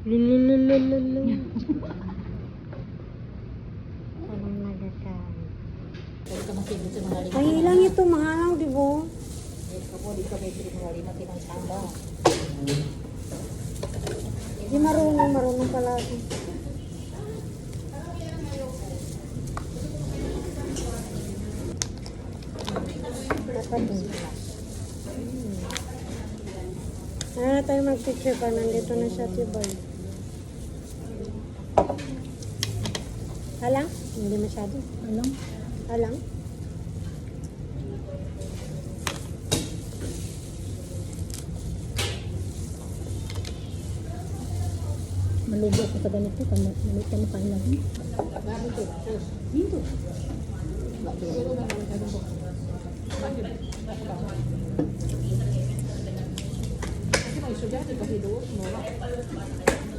Lulululululu. Parang nagakain. Pwede ka masigit sa mga lima. Ay, ilang ito mahal, di ba? Di ka may mga lima pinansamba. Hindi marunong pala ako. Dapat eh. Na tayo mag-picture pa. Nandito na siya, Tibay. Halang? Hindi masyado. Alam? Halang? Malubo ako sa ganito. Malubo ka makain lang. Dito. Dito. Kasi may sugat. Kasi doon.